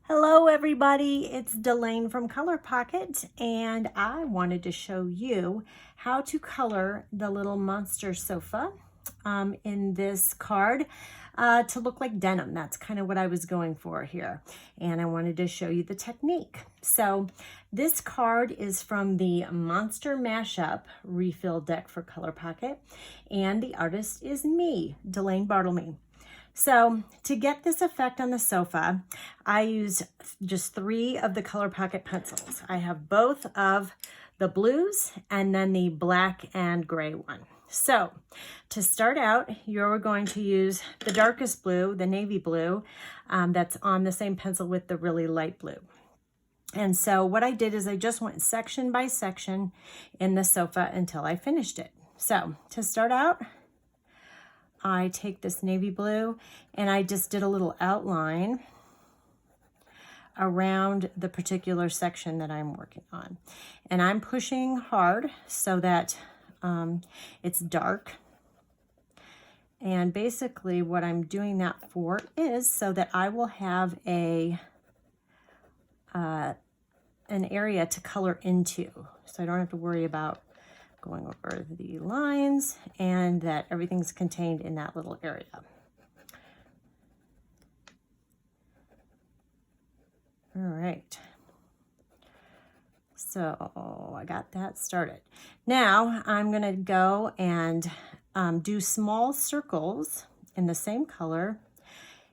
Hello everybody, it's Dalaine from Colorpockit, and I wanted to show you how to color the little monster sofa in this card to look like denim. That's kind of what I was going for here, and I wanted to show you the technique. So this card is from the Monster Mashup refill deck for Colorpockit, and the artist is me, Dalaine Bartlemy. So to get this effect on the sofa, I use just 3 of the Colorpockit pencils. I have both of the blues and then the black and gray one. So to start out, you're going to use the darkest blue, the navy blue, that's on the same pencil with the really light blue. And so what I did is I just went section by section in the sofa until I finished it. So to start out, I take this navy blue and I just did a little outline around the particular section that I'm working on. And I'm pushing hard so that it's dark. And basically what I'm doing that for is so that I will have an area to color into. So I don't have to worry about going over the lines and that everything's contained in that little area. All right. So I got that started. Now I'm going to go and do small circles in the same color.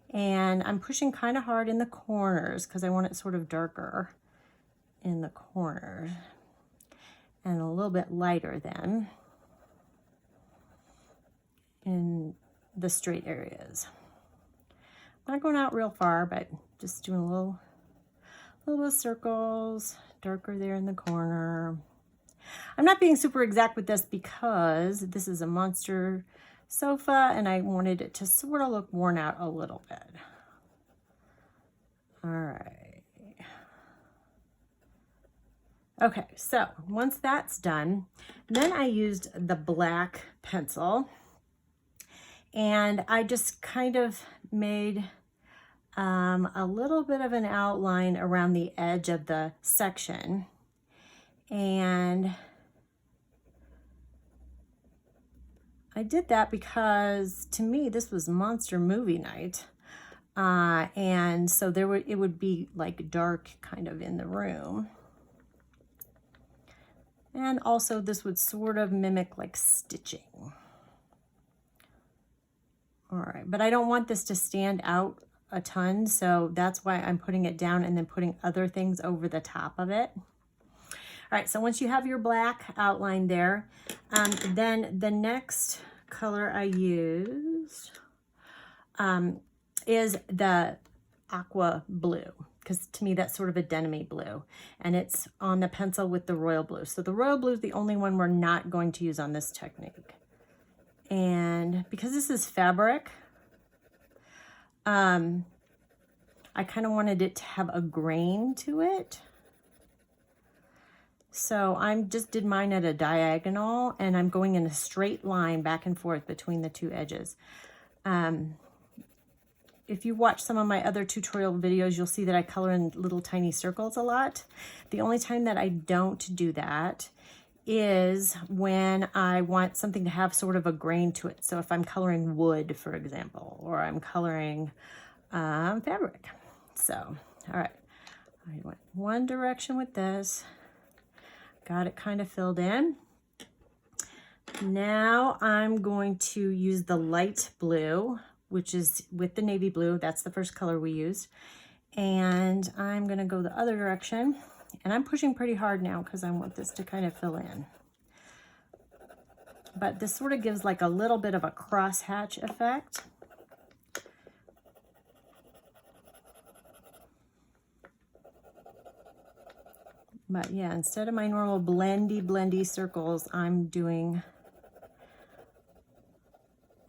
And I'm pushing kind of hard in the corners because I want it sort of darker in the corners and a little bit lighter then in the straight areas. I'm not going out real far, but just doing a little bit of circles, darker there in the corner. I'm not being super exact with this because this is a monster sofa and I wanted it to sort of look worn out a little bit. All right. Okay, so once that's done, then I used the black pencil and I just kind of made a little bit of an outline around the edge of the section. And I did that because to me this was monster movie night. And so it would be like dark kind of in the room. And also this would sort of mimic like stitching. All right, but I don't want this to stand out a ton, so that's why I'm putting it down and then putting other things over the top of it. All right, so once you have your black outline there, then the next color I used is the Aqua blue, because to me that's sort of a denim-y blue, and it's on the pencil with the royal blue. So the royal blue is the only one we're not going to use on this technique. And because this is fabric, I kind of wanted it to have a grain to it. So I just did mine at a diagonal and I'm going in a straight line back and forth between the two edges. If you watch some of my other tutorial videos, you'll see that I color in little tiny circles a lot. The only time that I don't do that is when I want something to have sort of a grain to it. So if I'm coloring wood, for example, or I'm coloring fabric. So, all right, I went one direction with this, got it kind of filled in. Now I'm going to use the light blue, which is with the navy blue. That's the first color we used. And I'm gonna go the other direction. And I'm pushing pretty hard now because I want this to kind of fill in. But this sort of gives like a little bit of a crosshatch effect. But yeah, instead of my normal blendy circles, I'm doing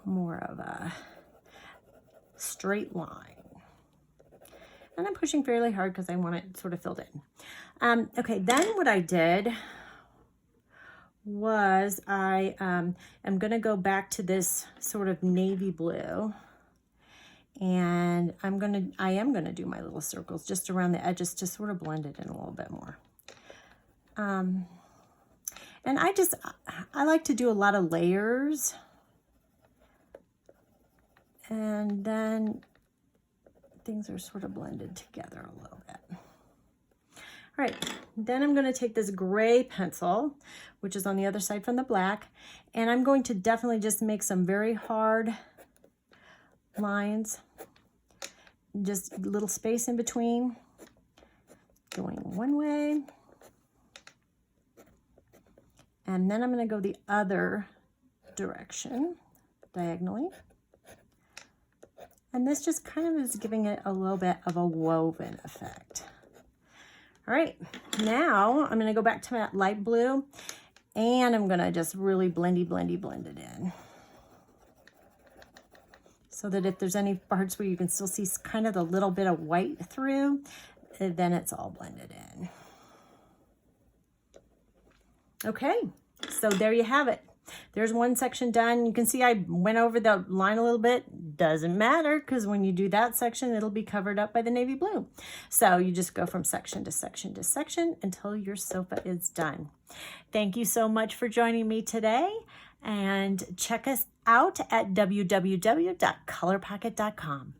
more of a straight line. And I'm pushing fairly hard because I want it sort of filled in. Okay, then what I did was I am going to go back to this sort of navy blue And I am gonna do my little circles just around the edges to sort of blend it in a little bit more. And I like to do a lot of layers. And then things are sort of blended together a little bit. All right, then I'm going to take this gray pencil, which is on the other side from the black, and I'm going to definitely just make some very hard lines, just a little space in between, going one way, and then I'm going to go the other direction, diagonally. And this just kind of is giving it a little bit of a woven effect. All right, now I'm gonna go back to that light blue and I'm gonna just really blend it in. So that if there's any parts where you can still see kind of the little bit of white through, then it's all blended in. Okay, so there you have it. There's one section done. You can see I went over the line a little bit. Doesn't matter, because when you do that section, it'll be covered up by the navy blue. So you just go from section to section to section until your sofa is done. Thank you so much for joining me today, and check us out at www.colorpockit.com.